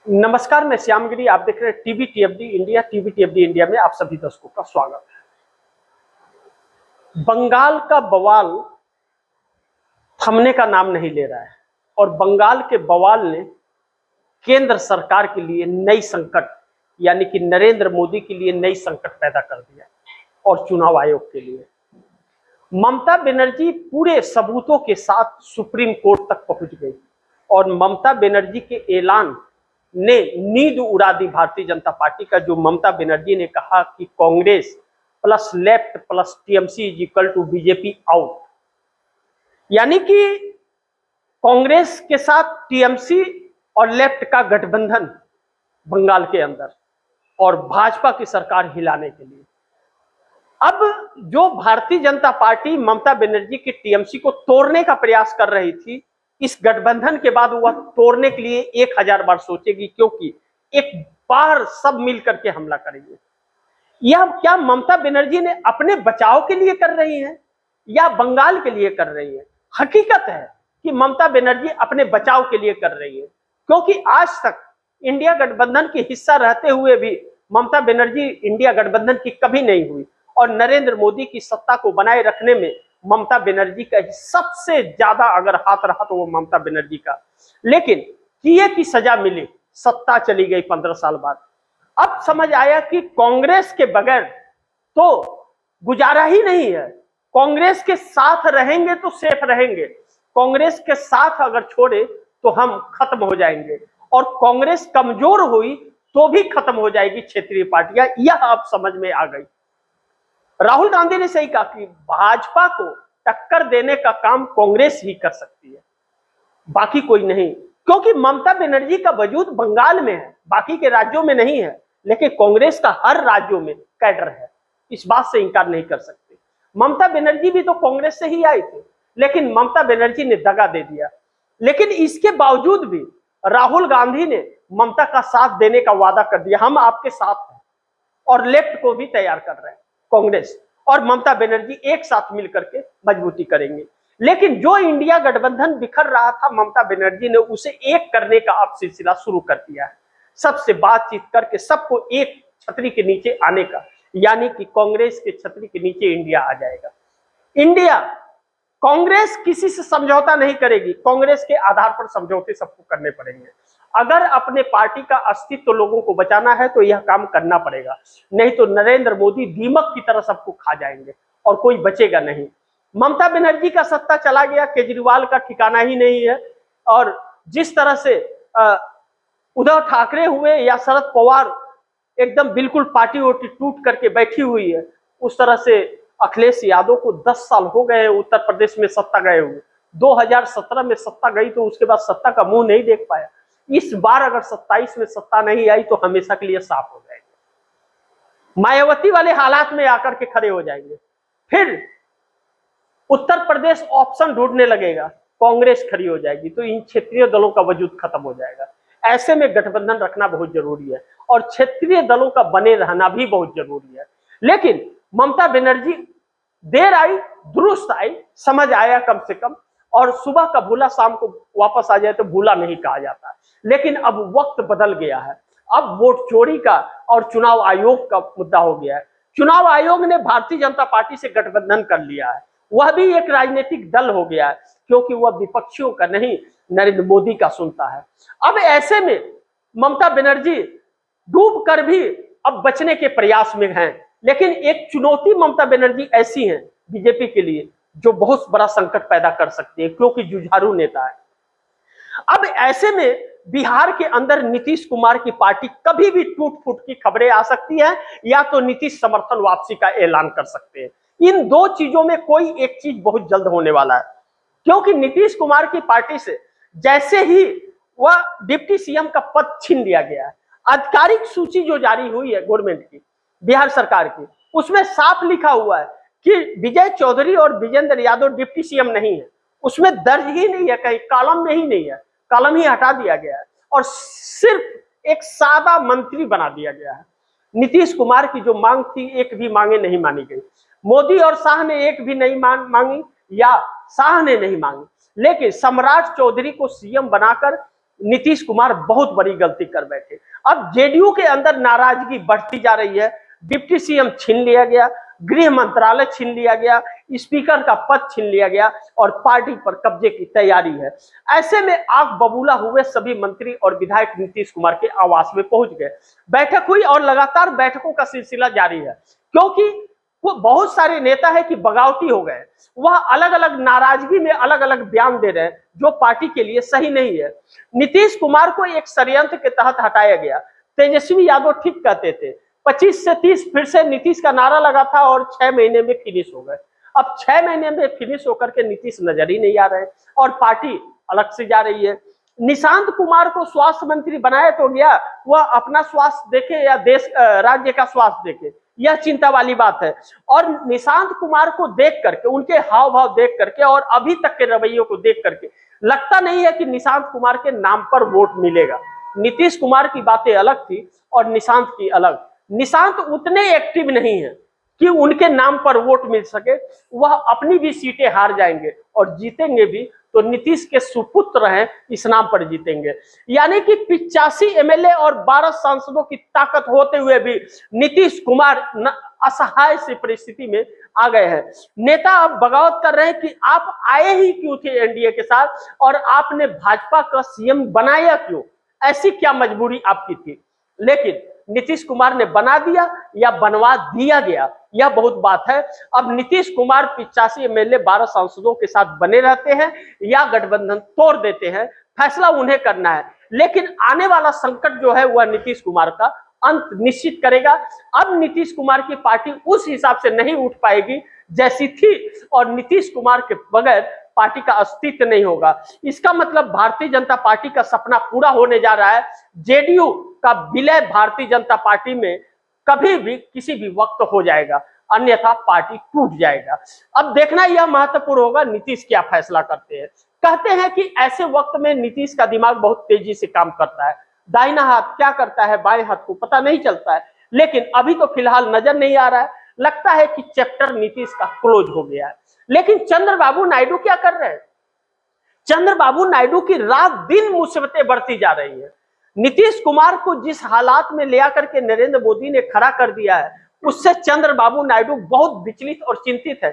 नमस्कार, मैं श्यामगिरी। आप देख रहे हैं टीवी टीएफडी इंडिया। टीवी टीएफडी इंडिया में आप सभी दर्शकों का स्वागत है। बंगाल का बवाल थमने का नाम नहीं ले रहा है और बंगाल के बवाल ने केंद्र सरकार के लिए नई संकट यानी कि नरेंद्र मोदी के लिए नई संकट पैदा कर दिया और चुनाव आयोग के लिए ममता बनर्जी पूरे सबूतों के साथ सुप्रीम कोर्ट तक पहुंच गई और ममता बनर्जी के ऐलान ने नींद उड़ा दी भारतीय जनता पार्टी का। जो ममता बनर्जी ने कहा कि Congress plus left plus TMC is equal to BJP out, यानी कि कांग्रेस के साथ टीएमसी और लेफ्ट का गठबंधन बंगाल के अंदर और भाजपा की सरकार हिलाने के लिए। अब जो भारतीय जनता पार्टी ममता बनर्जी की टीएमसी को तोड़ने का प्रयास कर रही थी, इस गठबंधन के बाद वह तोड़ने के लिए 1000 बार सोचेगी, क्योंकि एक बार सब मिलकर के हमला करेंगे। यह क्या ममता बनर्जी ने अपने बचाव के लिए कर रही है या बंगाल के लिए कर रही है? हकीकत है कि ममता बनर्जी अपने बचाव के लिए कर रही है, क्योंकि आज तक इंडिया गठबंधन के हिस्सा रहते हुए भी ममता बनर्जी इंडिया गठबंधन की कभी नहीं हुई और नरेंद्र मोदी की सत्ता को बनाए रखने में ममता बनर्जी का सबसे ज्यादा अगर हाथ रहा तो वो ममता बनर्जी का। लेकिन किए की सजा मिली, सत्ता चली गई 15 साल बाद। अब समझ आया कि कांग्रेस के बगैर तो गुजारा ही नहीं है। कांग्रेस के साथ रहेंगे तो सेफ रहेंगे, कांग्रेस के साथ अगर छोड़े तो हम खत्म हो जाएंगे और कांग्रेस कमजोर हुई तो भी खत्म हो जाएगी क्षेत्रीय पार्टियां। यह अब समझ में आ गई। राहुल गांधी ने सही कहा कि भाजपा को टक्कर देने का काम कांग्रेस ही कर सकती है, बाकी कोई नहीं, क्योंकि ममता बनर्जी का वजूद बंगाल में है, बाकी के राज्यों में नहीं है। लेकिन कांग्रेस का हर राज्यों में कैडर है, इस बात से इंकार नहीं कर सकते। ममता बनर्जी भी तो कांग्रेस से ही आई थी, लेकिन ममता बनर्जी ने दगा दे दिया। लेकिन इसके बावजूद भी राहुल गांधी ने ममता का साथ देने का वादा कर दिया, हम आपके साथ हैं, और लेफ्ट को भी तैयार कर रहे हैं। कांग्रेस और ममता बनर्जी एक साथ मिलकर के मजबूती करेंगे। लेकिन जो इंडिया गठबंधन बिखर रहा था, ममता बनर्जी ने उसे एक करने का अब सिलसिला शुरू कर दिया है। सबसे बातचीत करके सबको एक छतरी के नीचे आने का, यानी कि कांग्रेस के छतरी के नीचे इंडिया आ जाएगा। इंडिया कांग्रेस किसी से समझौता नहीं करेगी, कांग्रेस के आधार पर समझौते सबको करने पड़ेंगे। अगर अपने पार्टी का अस्तित्व तो लोगों को बचाना है तो यह काम करना पड़ेगा, नहीं तो नरेंद्र मोदी दीमक की तरह सबको खा जाएंगे और कोई बचेगा नहीं। ममता बनर्जी का सत्ता चला गया, केजरीवाल का ठिकाना ही नहीं है। और जिस तरह से उद्धव ठाकरे हुए या शरद पवार एकदम बिल्कुल पार्टी वोटी टूट करके बैठी हुई है, उस तरह से अखिलेश यादव को 10 साल हो गए उत्तर प्रदेश में सत्ता गए हुए। 2017 में सत्ता गई तो उसके बाद सत्ता का मुंह नहीं देख पाया। इस बार अगर 27 में सत्ता नहीं आई तो हमेशा के लिए साफ हो जाएंगे, मायावती वाले हालात में आकर के खड़े हो जाएंगे। फिर उत्तर प्रदेश ऑप्शन ढूंढने लगेगा, कांग्रेस खड़ी हो जाएगी, तो इन क्षेत्रीय दलों का वजूद खत्म हो जाएगा। ऐसे में गठबंधन रखना बहुत जरूरी है और क्षेत्रीय दलों का बने रहना भी बहुत जरूरी है। लेकिन ममता बनर्जी देर आई दुरुस्त आई, समझ आया कम से कम, और सुबह का भूला शाम को वापस आ जाए तो भूला नहीं कहा जाता। लेकिन अब वक्त बदल गया है, अब वोट चोरी का और चुनाव आयोग का मुद्दा हो गया है। चुनाव आयोग ने भारतीय जनता पार्टी से गठबंधन कर लिया है, वह भी एक राजनीतिक दल हो गया है, क्योंकि वह विपक्षियों का नहीं नरेंद्र मोदी का सुनता है। अब ऐसे में ममता बनर्जी डूब कर भी अब बचने के प्रयास में हैं। लेकिन एक चुनौती ममता बनर्जी ऐसी है बीजेपी के लिए जो बहुत बड़ा संकट पैदा कर सकती है, क्योंकि जुझारू नेता है। अब ऐसे में बिहार के अंदर नीतीश कुमार की पार्टी कभी भी टूट फूट की खबरें आ सकती है, या तो नीतीश समर्थन वापसी का ऐलान कर सकते हैं। इन दो चीजों में कोई एक चीज बहुत जल्द होने वाला है, क्योंकि नीतीश कुमार की पार्टी से जैसे ही वह डिप्टी सीएम का पद छीन लिया गया है, आधिकारिक सूची जो जारी हुई है गवर्नमेंट की, बिहार सरकार की, उसमें साफ लिखा हुआ है कि विजय चौधरी और विजेंद्र यादव डिप्टी सीएम नहीं है। उसमें दर्ज ही नहीं है, कहीं कॉलम में ही नहीं है, कॉलम ही हटा दिया गया है और सिर्फ एक सादा मंत्री बना दिया गया है। नीतीश कुमार की जो मांग थी, एक भी मांगे नहीं मानी गई। मोदी और शाह ने एक भी नहीं मांगी या शाह ने नहीं मांगी, लेकिन सम्राट चौधरी को सीएम बनाकर नीतीश कुमार बहुत बड़ी गलती कर बैठे। अब जेडीयू के अंदर नाराजगी बढ़ती जा रही है, डिप्टी सीएम छीन लिया गया, गृह मंत्रालय छीन लिया गया, स्पीकर का पद छीन लिया गया और पार्टी पर कब्जे की तैयारी है। ऐसे में आग बबूला हुए सभी मंत्री और विधायक नीतीश कुमार के आवास में पहुंच गए। बैठक हुई और लगातार बैठकों का सिलसिला जारी है, क्योंकि वो बहुत सारे नेता है कि बगावती हो गए, वह अलग अलग नाराजगी में अलग अलग बयान दे रहे हैं जो पार्टी के लिए सही नहीं है। नीतीश कुमार को एक षड्यंत्र के तहत हटाया गया। तेजस्वी यादव ठीक कहते थे, 25 से 30 फिर से नीतीश का नारा लगा था और 6 महीने में फिनिश हो गए। अब 6 महीने में फिनिश होकर के नीतीश नजर ही नहीं आ रहे और पार्टी अलग से जा रही है। निशांत कुमार को स्वास्थ्य मंत्री बनाया तो गया, वह अपना स्वास्थ्य देखे या देश राज्य का स्वास्थ्य देखे, यह चिंता वाली बात है। और निशांत कुमार को देख करके, उनके हाव भाव देख करके और अभी तक के रवैयों को देख करके लगता नहीं है कि निशांत कुमार के नाम पर वोट मिलेगा। नीतीश कुमार की बातें अलग थी और निशांत की अलग। निशांत उतने एक्टिव नहीं है कि उनके नाम पर वोट मिल सके, वह अपनी भी सीटें हार जाएंगे और जीतेंगे भी तो नीतीश के सुपुत्र हैं इस नाम पर जीतेंगे। यानी कि 85 एमएलए और 12 सांसदों की ताकत होते हुए भी नीतीश कुमार असहाय सी परिस्थिति में आ गए हैं। नेता अब बगावत कर रहे हैं कि आप आए ही क्यों थे एनडीए के साथ और आपने भाजपा का सीएम बनाया क्यों, ऐसी क्या मजबूरी आपकी थी। लेकिन नीतीश कुमार ने बना दिया या बनवा दिया गया, यह बहुत बात है। अब नीतीश कुमार 85 एमएलए 12 सांसदों के साथ बने रहते हैं या गठबंधन तोड़ देते हैं, फैसला उन्हें करना है। लेकिन आने वाला संकट जो है वह नीतीश कुमार का अंत निश्चित करेगा। अब नीतीश कुमार की पार्टी उस हिसाब से नहीं उठ पाएगी जैसी थी और नीतीश कुमार के बगैर पार्टी का अस्तित्व नहीं होगा। इसका मतलब भारतीय जनता पार्टी का सपना पूरा होने जा रहा है। जेडीयू का विलय भारतीय जनता पार्टी में कभी भी किसी भी वक्त हो जाएगा, अन्यथा पार्टी टूट जाएगा। अब देखना यह महत्वपूर्ण होगा नीतीश क्या फैसला करते हैं। कहते हैं कि ऐसे वक्त में नीतीश का दिमाग बहुत तेजी से काम करता है, दाहिना हाथ क्या करता है बाएं हाथ को पता नहीं चलता है। लेकिन अभी तो फिलहाल नजर नहीं आ रहा है, लगता है कि चैप्टर नीतीश का क्लोज हो गया है। लेकिन चंद्रबाबू नायडू क्या कर रहे हैं? चंद्रबाबू नायडू की रात दिन मुसीबतें बढ़ती जा रही है। नीतीश कुमार को जिस हालात में ले आकर के नरेंद्र मोदी ने खड़ा कर दिया है, उससे चंद्रबाबू नायडू बहुत विचलित और चिंतित है।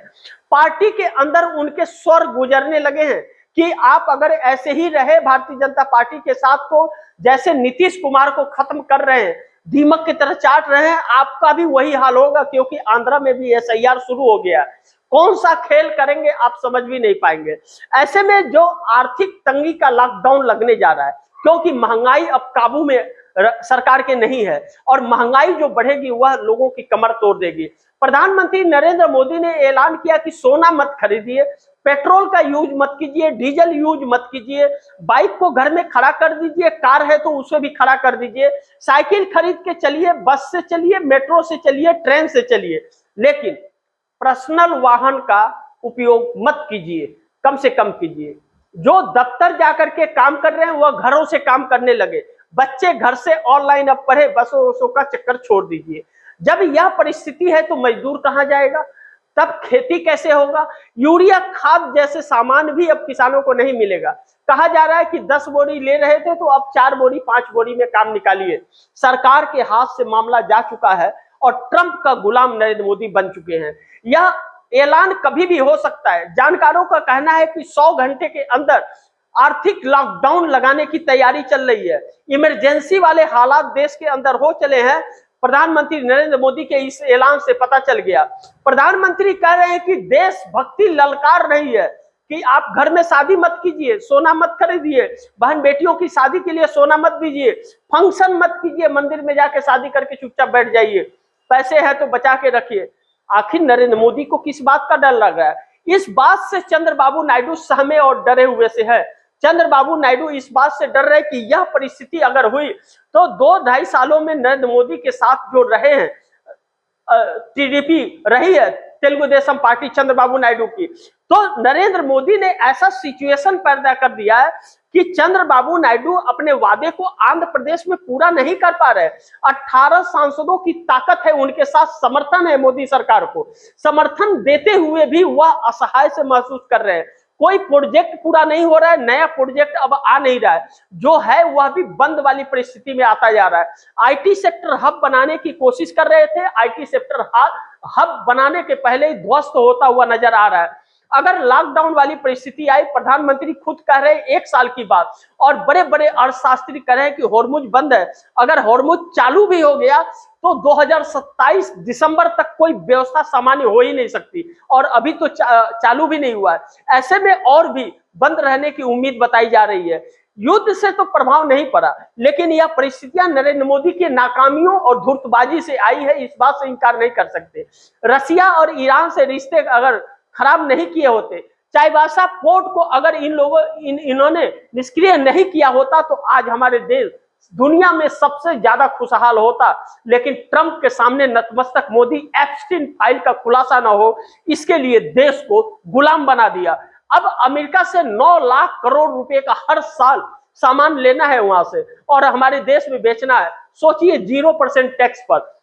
पार्टी के अंदर उनके स्वर गुजरने लगे हैं कि आप अगर ऐसे ही रहे भारतीय जनता पार्टी के साथ, तो जैसे नीतीश कुमार को खत्म कर रहे हैं, दीमक की तरह चाट रहे हैं, आपका भी वही हाल होगा, क्योंकि आंध्रा में भी एसआईआर शुरू हो गया। कौन सा खेल करेंगे आप समझ भी नहीं पाएंगे। ऐसे में जो आर्थिक तंगी का लॉकडाउन लगने जा रहा है, क्योंकि महंगाई अब काबू में सरकार के नहीं है और महंगाई जो बढ़ेगी वह लोगों की कमर तोड़ देगी। प्रधानमंत्री नरेंद्र मोदी ने ऐलान किया कि सोना मत खरीदिए, पेट्रोल का यूज मत कीजिए, डीजल यूज मत कीजिए, बाइक को घर में खड़ा कर दीजिए, कार है तो उसे भी खड़ा कर दीजिए, साइकिल खरीद के चलिए, बस से चलिए, मेट्रो से चलिए, ट्रेन से चलिए, लेकिन पर्सनल वाहन का उपयोग मत कीजिए, कम से कम कीजिए। जो दफ्तर जाकर के काम कर रहे हैं वह घरों से काम करने लगे, बच्चे घर से ऑनलाइन अब पढ़े, बसों वसों का चक्कर छोड़ दीजिए। जब यह परिस्थिति है तो मजदूर कहां जाएगा, तब खेती कैसे होगा। यूरिया खाद जैसे सामान भी अब किसानों को नहीं मिलेगा। कहा जा रहा है कि 10 बोरी ले रहे थे तो अब 4 बोरी 5 बोरी में काम निकालिए। सरकार के हाथ से मामला जा चुका है और ट्रंप का गुलाम नरेंद्र मोदी बन चुके हैं। यह ऐलान कभी भी हो सकता है। जानकारों का कहना है कि 100 घंटे के अंदर आर्थिक लॉकडाउन लगाने की तैयारी चल रही है। इमरजेंसी वाले हालात देश के अंदर हो चले हैं। प्रधानमंत्री नरेंद्र मोदी के इस ऐलान से पता चल गया। प्रधानमंत्री कह रहे हैं कि देशभक्ति ललकार रही है कि आप घर में शादी मत कीजिए, सोना मत खरीदिए, बहन बेटियों की शादी के लिए सोना मत दीजिए, फंक्शन मत कीजिए, मंदिर में जाके शादी करके चुपचाप बैठ जाइए, पैसे है तो बचा के रखिए। आखिर नरेंद्र मोदी को किस बात का डर लग रहा है? इस बात से चंद्रबाबू नायडू सहमे और डरे हुए से है। चंद्रबाबू नायडू इस बात से डर रहे कि यह परिस्थिति अगर हुई तो 2-2.5 सालों में नरेंद्र मोदी के साथ जो रहे हैं, टीडीपी रही है, तेलुगु देशम पार्टी चंद्रबाबू नायडू की, तो नरेंद्र मोदी ने ऐसा सिचुएशन पैदा कर दिया है कि चंद्रबाबू नायडू अपने वादे को आंध्र प्रदेश में पूरा नहीं कर पा रहे। 18 सांसदों की ताकत है उनके साथ, समर्थन है मोदी सरकार को, समर्थन देते हुए भी वह असहाय से महसूस कर रहे हैं। कोई प्रोजेक्ट पूरा नहीं हो रहा है, नया प्रोजेक्ट अब आ नहीं रहा है, जो है वह भी बंद वाली परिस्थिति में आता जा रहा है। आईटी सेक्टर हब बनाने की कोशिश कर रहे थे, आईटी सेक्टर हब बनाने के पहले ही ध्वस्त होता हुआ नजर आ रहा है। अगर लॉकडाउन वाली परिस्थिति आई, प्रधानमंत्री खुद कह रहे हैं 1 साल की बात, और बड़े बड़े अर्थशास्त्री कह रहे हैं कि हॉर्मुज बंद है, अगर हॉर्मुज चालू भी हो गया तो 2027 दिसंबर तक कोई व्यवस्था सामान्य हो ही नहीं सकती, और अभी तो चालू भी नहीं हुआ है। ऐसे में और भी बंद रहने की उम्मीद बताई जा रही है। युद्ध से तो प्रभाव नहीं पड़ा, लेकिन यह परिस्थितियां नरेंद्र मोदी की नाकामियों और धूर्तबाजी से आई है, इस बात से इनकार नहीं कर सकते। रसिया और ईरान से रिश्ते अगर खराब नहीं किए होते, चाईबासा पोर्ट को अगर इन्होंने निष्क्रिय नहीं किया होता, तो आज हमारे देश दुनिया में सबसे ज्यादा खुशहाल होता। लेकिन ट्रंप के सामने नतमस्तक मोदी एप्स्टीन फाइल का खुलासा ना हो, इसके लिए देश को गुलाम बना दिया। अब अमेरिका से 9 लाख करोड़ रुपए का हर साल सामान लेना है वहां से, और हमारे देश में बेचना है। सोचिए 0% टैक्स पर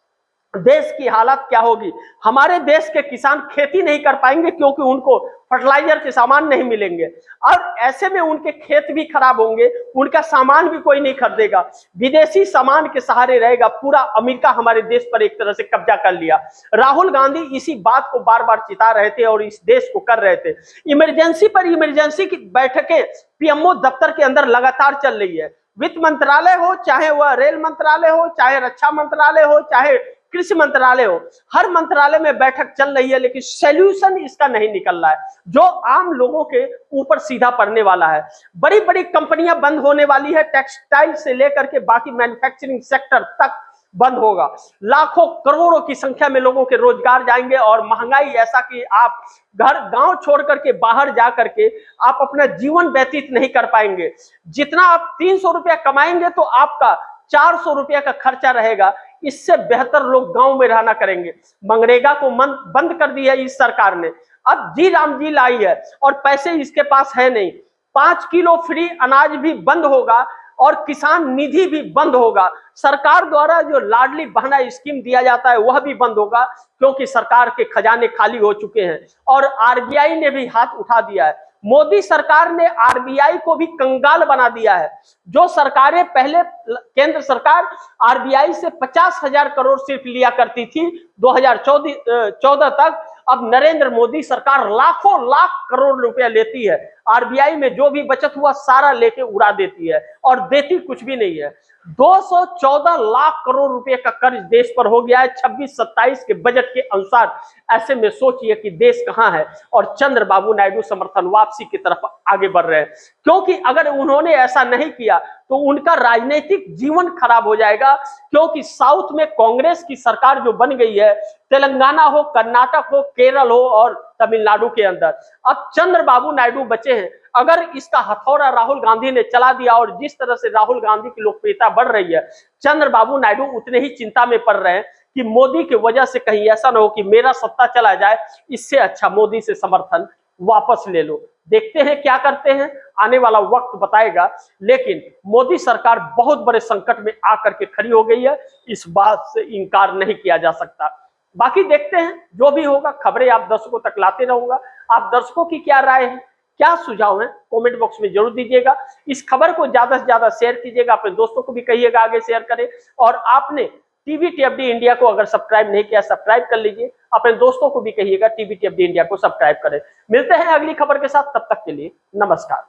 देश की हालत क्या होगी। हमारे देश के किसान खेती नहीं कर पाएंगे, क्योंकि उनको फर्टिलाइजर के सामान नहीं मिलेंगे, और ऐसे में उनके खेत भी खराब होंगे, उनका सामान भी कोई नहीं खरीदेगा, विदेशी सामान के सहारे रहेगा। पूरा अमेरिका हमारे देश पर एक तरह से कब्जा कर लिया। राहुल गांधी इसी बात को बार बार चिता रहे थे और इस देश को कर रहे थे। इमरजेंसी पर इमरजेंसी की बैठकें पीएमओ दफ्तर के अंदर लगातार चल रही है। वित्त मंत्रालय हो, चाहे वह रेल मंत्रालय हो, चाहे रक्षा मंत्रालय हो, चाहे कृषि मंत्रालय हो, हर मंत्रालय में बैठक चल रही है, लेकिन सॉल्यूशन इसका नहीं निकल रहा है, जो आम लोगों के ऊपर सीधा पड़ने वाला है। बड़ी बड़ी कंपनियां बंद होने वाली है, टेक्सटाइल से लेकर के बाकी मैन्युफैक्चरिंग सेक्टर तक बंद होगा। लाखों करोड़ों की संख्या में लोगों के रोजगार जाएंगे, और महंगाई ऐसा कि आप गांव छोड़ करके बाहर जा करके आप अपना जीवन व्यतीत नहीं कर पाएंगे। जितना आप 300 रुपया कमाएंगे तो आपका 400 रुपया का खर्चा रहेगा। इससे बेहतर लोग गांव में रहना करेंगे। मनरेगा को बंद कर दिया है इस सरकार ने। अब जी राम जी लाई है, और पैसे इसके पास है नहीं। 5 किलो फ्री अनाज भी बंद होगा, और किसान निधि भी बंद होगा। सरकार द्वारा जो लाडली बहना स्कीम दिया जाता है वह भी बंद होगा, क्योंकि सरकार के खजाने खाली हो चुके हैं, और आरबीआई ने भी हाथ उठा दिया है। मोदी सरकार ने आरबीआई को भी कंगाल बना दिया है। जो सरकारें पहले, केंद्र सरकार आरबीआई से 50,000 करोड़ सिर्फ लिया करती थी 2014 तक, अब नरेंद्र मोदी सरकार लाखों लाख करोड़ रुपया लेती है। आरबीआई में जो भी बचत हुआ सारा लेके उड़ा देती है, और देती कुछ भी नहीं है। 214 लाख करोड़ रुपए का कर्ज देश पर हो गया है 26-27 के बजट के अनुसार। ऐसे में सोचिए कि देश कहां है, और चंद्रबाबू नायडू समर्थन वापसी की तरफ आगे बढ़ रहे हैं। क्योंकि अगर उन्होंने ऐसा नहीं किया तो उनका राजनीतिक जीवन खराब हो जाएगा, क्योंकि साउथ में कांग्रेस की सरकार जो बन गई है, तेलंगाना हो, कर्नाटक हो, केरल हो और तमिलनाडु के अंदर, अब चंद्रबाबू नायडू बचे हैं। अगर इसका हथौड़ा राहुल गांधी ने चला दिया, और जिस तरह से राहुल गांधी की लोकप्रियता बढ़ रही है, चंद्रबाबू नायडू उतने ही चिंता में पड़ रहे हैं कि मोदी की वजह से कहीं ऐसा ना हो कि मेरा सत्ता चला जाए, इससे अच्छा मोदी से समर्थन वापस ले लो। देखते हैं क्या करते हैं, आने वाला वक्त बताएगा। लेकिन मोदी सरकार बहुत बड़े संकट में आकर के खड़ी हो गई है, इस बात से इनकार नहीं किया जा सकता। बाकी देखते हैं जो भी होगा, खबरें आप दर्शकों तक लाते रहूंगा। आप दर्शकों की क्या राय है, क्या सुझाव है, कमेंट बॉक्स में जरूर दीजिएगा। इस खबर को ज्यादा से ज्यादा शेयर कीजिएगा, अपने दोस्तों को भी कहिएगा आगे शेयर करें। और आपने टीवीटीएफडी इंडिया को अगर सब्सक्राइब नहीं किया, सब्सक्राइब कर लीजिए। अपने दोस्तों को भी कहिएगा टीवीटीएफडी इंडिया को सब्सक्राइब करें। मिलते हैं अगली खबर के साथ, तब तक के लिए नमस्कार।